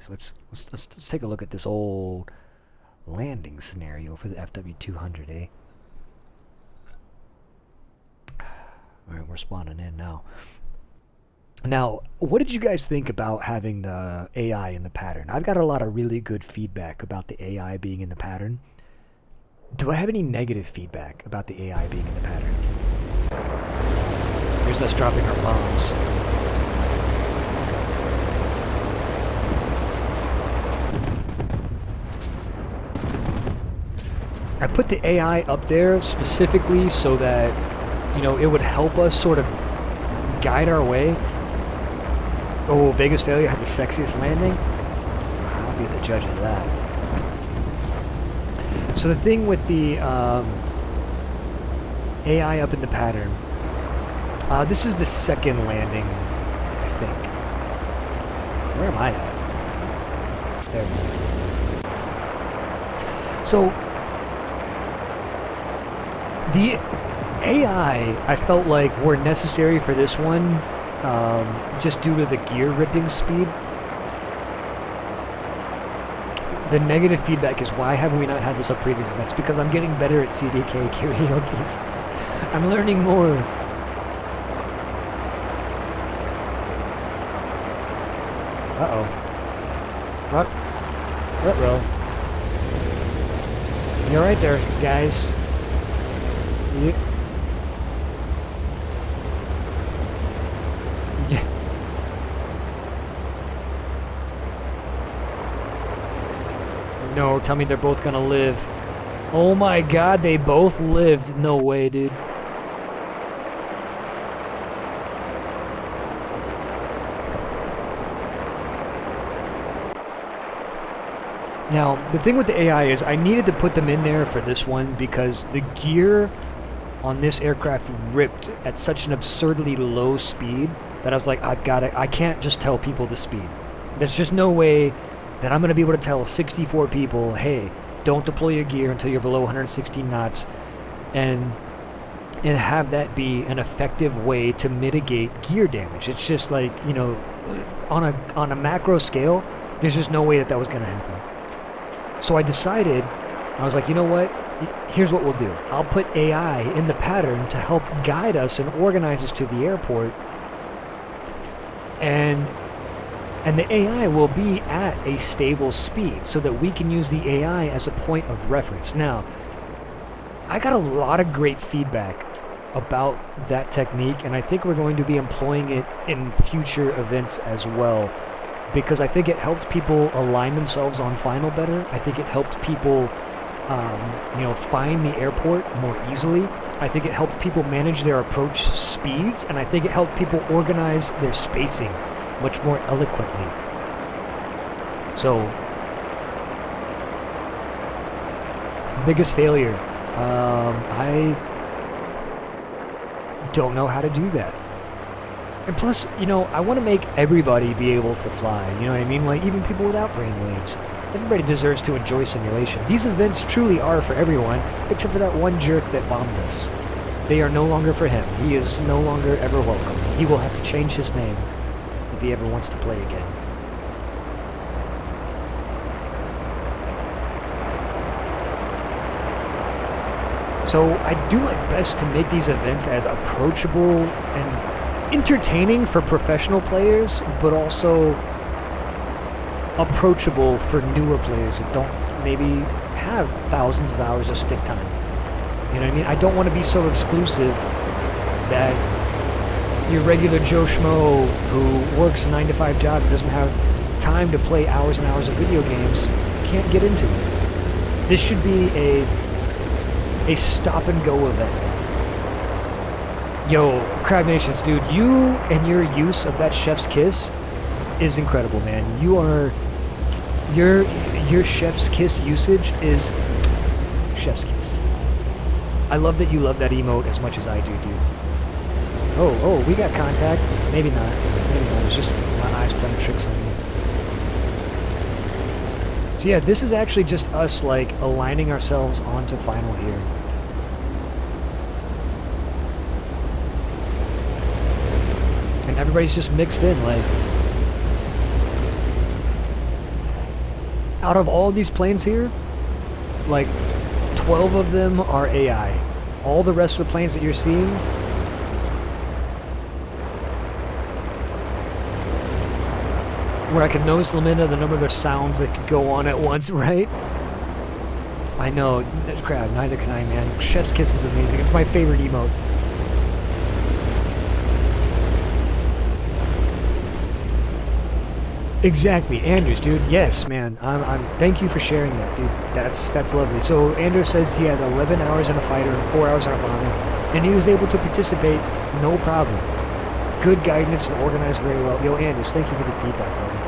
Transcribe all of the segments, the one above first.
anyways, let's take a look at this old landing scenario for the FW200, eh? Alright, we're spawning in now. Now, what did you guys think about having the AI in the pattern? I've got a lot of really good feedback about the AI being in the pattern. Do I have any negative feedback about the AI being in the pattern? Here's us dropping our bombs. I put the AI up there specifically so that, you know, it would help us sort of guide our way. Oh, Vegas Failure had the sexiest landing? I'll be the judge of that. So the thing with the AI up in the pattern, this is the second landing, I think. Where am I at? There. So, the AI, I felt like, were necessary for this one, just due to the gear ripping speed. The negative feedback is, why haven't we not had this on previous events? Because I'm getting better at CDK karaoke. I'm learning more. Uh-oh. Ruh-roh. You're right there, guys. Yeah. No, tell me they're both gonna live. Oh my god, they both lived. No way, dude. Now, the thing with the AI is I needed to put them in there for this one because the gear on this aircraft ripped at such an absurdly low speed that I was like, I can't just tell people the speed. There's just no way that I'm going to be able to tell 64 people, hey, don't deploy your gear until you're below 116 knots, and have that be an effective way to mitigate gear damage. It's just like, you know, on a macro scale, there's just no way that was going to happen. So I decided, I was like, you know what? Here's what we'll do. I'll put AI in the pattern to help guide us and organize us to the airport, and the AI will be at a stable speed so that we can use the AI as a point of reference. Now, I got a lot of great feedback about that technique, and I think we're going to be employing it in future events as well, because I think it helped people align themselves on final better. I think it helped people you know, find the airport more easily. I think it helped people manage their approach speeds, and I think it helped people organize their spacing much more eloquently. So, biggest failure. I don't know how to do that. And plus, you know, I want to make everybody be able to fly. You know what I mean? Like, even people without brainwaves. Everybody deserves to enjoy simulation. These events truly are for everyone, except for that one jerk that bombed us. They are no longer for him. He is no longer ever welcome. He will have to change his name if he ever wants to play again. So I do my best to make these events as approachable and entertaining for professional players, but also approachable for newer players that don't maybe have thousands of hours of stick time. You know what I mean? I don't want to be so exclusive that your regular Joe Schmo who works a 9-to-5 job, doesn't have time to play hours and hours of video games, can't get into it. This should be a stop-and-go event. Yo, Crab Nations, dude, you and your use of that Chef's Kiss is incredible, man. You are... Your Chef's Kiss usage is Chef's Kiss. I love that you love that emote as much as I do, dude. Oh, we got contact. Maybe not. Maybe not. It's just my eyes playing tricks on me. So yeah, this is actually just us, like, aligning ourselves onto final here. And everybody's just mixed in, like... Out of all these planes here, like 12 of them are AI. All the rest of the planes that you're seeing, where I can notice the limit of the number of sounds that could go on at once, right? I know, crap, neither can I, man. Chef's Kiss is amazing. It's my favorite emote. Exactly, Andrews, dude. Yes, man. Thank you for sharing that, dude. That's lovely. So Andrews says he had 11 hours in a fighter and 4 hours on a bomber, and he was able to participate, no problem. Good guidance and organized very well. Yo, Andrews, thank you for the feedback, buddy.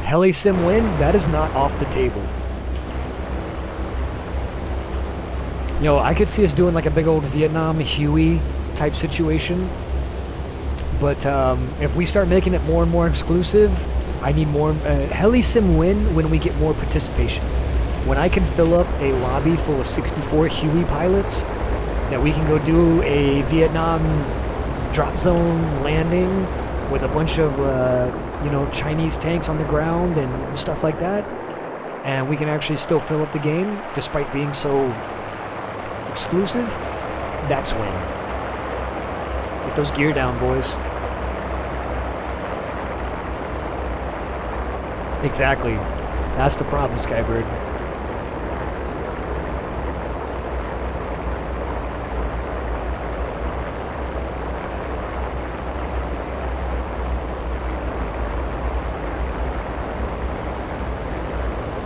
Heli-sim win? That is not off the table. Yo, I could see us doing like a big old Vietnam Huey type situation. But if we start making it more and more exclusive, I need more... Heli-sim win when we get more participation. When I can fill up a lobby full of 64 Huey pilots, that we can go do a Vietnam drop zone landing with a bunch of... you know, Chinese tanks on the ground and stuff like that, and we can actually still fill up the game despite being so exclusive, that's when. Get those gear down, boys. Exactly. That's the problem, Skybird.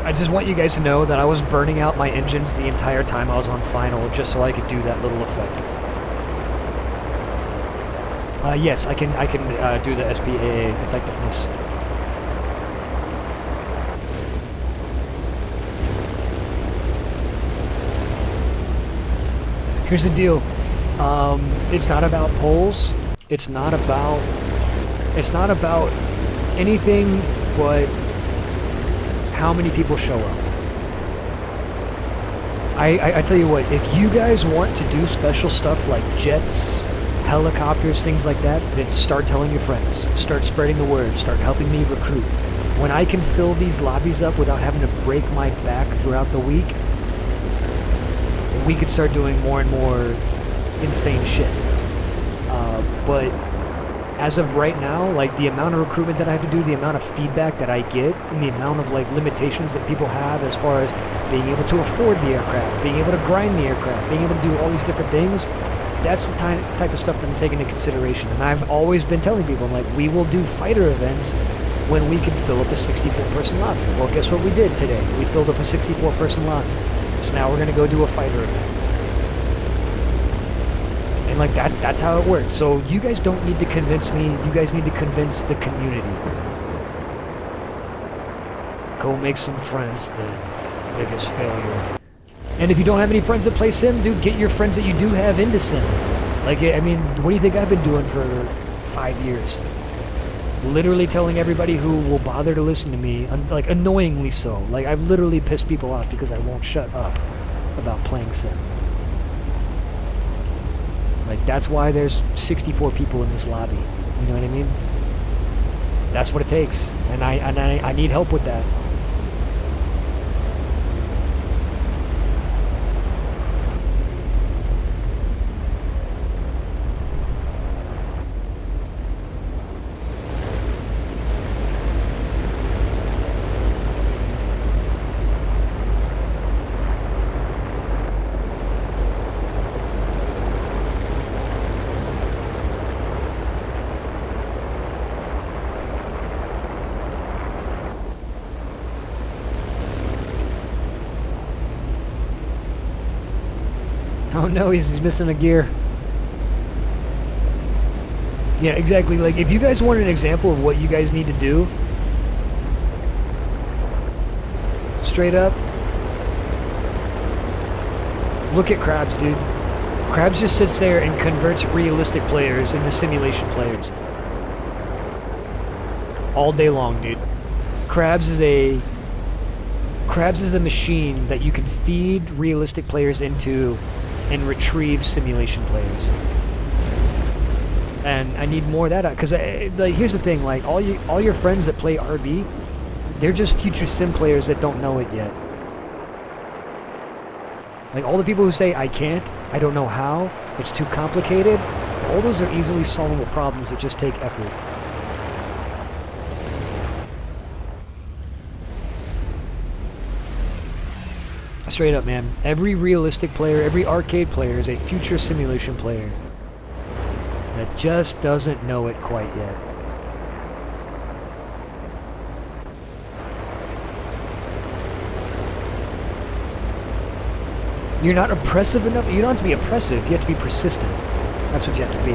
I just want you guys to know that I was burning out my engines the entire time I was on final just so I could do that little effect. Yes, I can do the SPAA effectiveness. Here's the deal. It's not about polls. It's not about anything but how many people show up. I tell you what, if you guys want to do special stuff like jets, helicopters, things like that, then start telling your friends. Start spreading the word. Start helping me recruit. When I can fill these lobbies up without having to break my back throughout the week, we could start doing more and more insane shit. But as of right now, like the amount of recruitment that I have to do, the amount of feedback that I get, and the amount of like limitations that people have as far as being able to afford the aircraft, being able to grind the aircraft, being able to do all these different things, that's the type of stuff that I'm taking into consideration. And I've always been telling people, I'm like, we will do fighter events when we can fill up a 64-person lobby. Well, guess what we did today? We filled up a 64-person lobby. So now we're going to go do a fighter event. And like that's how it works. So you guys don't need to convince me, you guys need to convince the community. Go make some friends, the biggest failure. And if you don't have any friends that play Sim, dude, get your friends that you do have into Sim. Like, I mean, what do you think I've been doing for 5 years? Literally telling everybody who will bother to listen to me, like annoyingly so. Like, I've literally pissed people off because I won't shut up about playing Sim. Like, that's why there's 64 people in this lobby. You know what I mean? That's what it takes. And I need help with that. Oh no, he's missing a gear. Yeah, exactly. Like, if you guys want an example of what you guys need to do, straight up, look at crabs, dude. Krabs just sits there and converts realistic players into simulation players. All day long, dude. Krabs is the machine that you can feed realistic players into and retrieve simulation players. And I need more of that, because like, here's the thing, like all your friends that play RB, they're just future sim players that don't know it yet. Like all the people who say I can't, I don't know how, it's too complicated, all those are easily solvable problems that just take effort. Straight up, man. Every realistic player, every arcade player is a future simulation player that just doesn't know it quite yet. You're not oppressive enough. You don't have to be oppressive. You have to be persistent. That's what you have to be.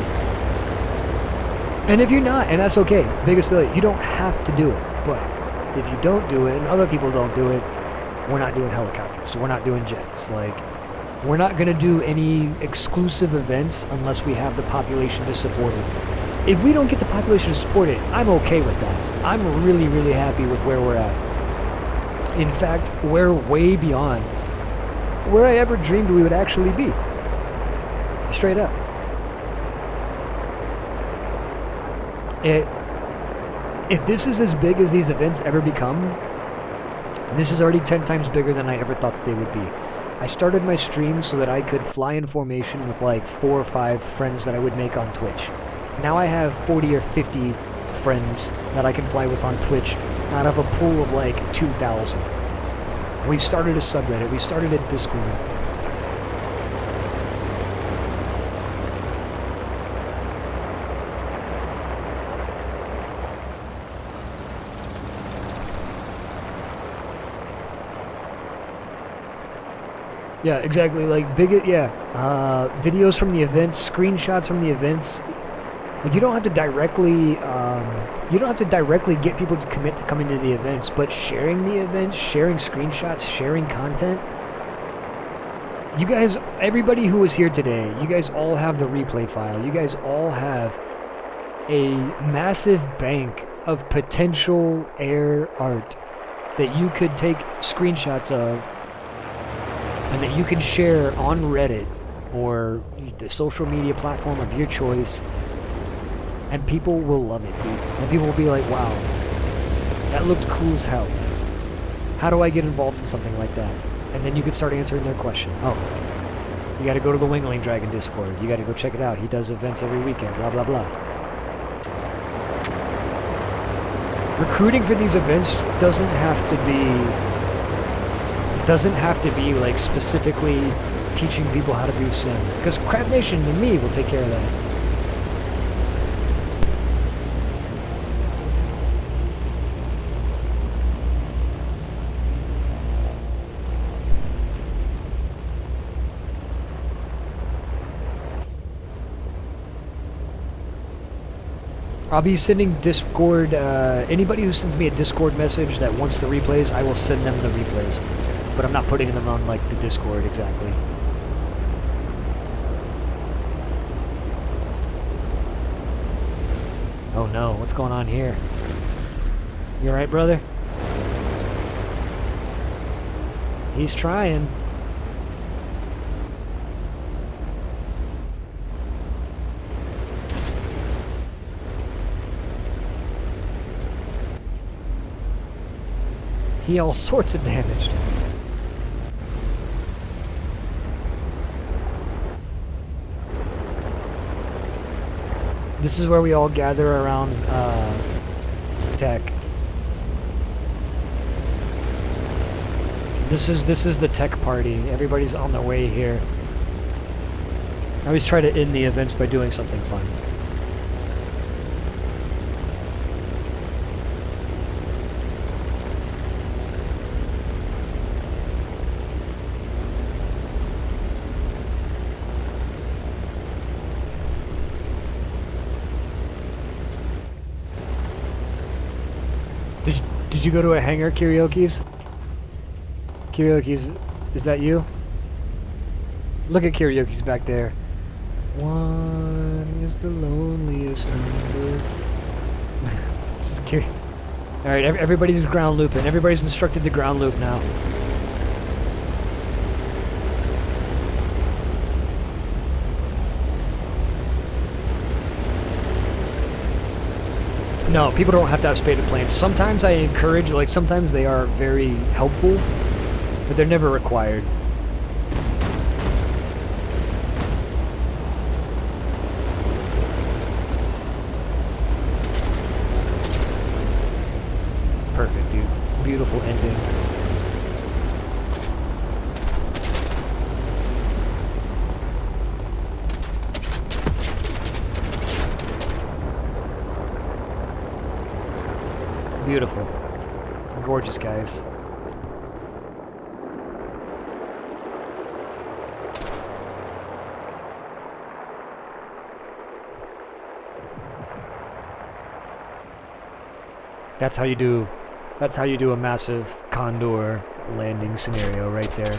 And if you're not, and that's okay, biggest failure, you don't have to do it. But if you don't do it and other people don't do it, we're not doing helicopters. We're not doing jets. Like, we're not going to do any exclusive events unless we have the population to support it. If we don't get the population to support it, I'm okay with that. I'm really, really happy with where we're at. In fact, we're way beyond where I ever dreamed we would actually be. Straight up. If this is as big as these events ever become, this is already 10 times bigger than I ever thought that they would be. I started my stream so that I could fly in formation with like 4 or 5 friends that I would make on Twitch. Now I have 40 or 50 friends that I can fly with on Twitch out of a pool of like 2,000. We started a subreddit, we started a Discord. Yeah, exactly, like videos from the events, screenshots from the events. Like, you don't have to directly get people to commit to coming to the events, but sharing the events, sharing screenshots, sharing content. You guys, everybody who was here today, you guys all have the replay file. You guys all have a massive bank of potential air art that you could take screenshots of and that you can share on Reddit or the social media platform of your choice. And people will love it, dude. And people will be like, wow, that looked cool as hell. How do I get involved in something like that? And then you can start answering their question. Oh, you gotta go to the Wingling Dragon Discord. You gotta go check it out. He does events every weekend, blah, blah, blah. Recruiting for these events doesn't have to be like specifically teaching people how to do sim. Because Crab Nation and me will take care of that. I'll be sending Discord, anybody who sends me a Discord message that wants the replays, I will send them the replays. But I'm not putting them on, like, the Discord exactly. Oh no, what's going on here? You alright, brother? He's trying. He all sorts of damage. This is where we all gather around tech. This is the tech party. Everybody's on their way here. I always try to end the events by doing something fun. Did you go to a hangar, Karaoke's? Karaoke's, is that you? Look at Karaoke's back there. One is the loneliest number. Just kidding. Alright, everybody's ground looping. Everybody's instructed to ground loop now. No, people don't have to have spaded planes. Sometimes I encourage, like, sometimes they are very helpful, but they're never required. Perfect, dude. Beautiful ending. Beautiful. Gorgeous, guys. That's how you do a massive Condor landing scenario right there.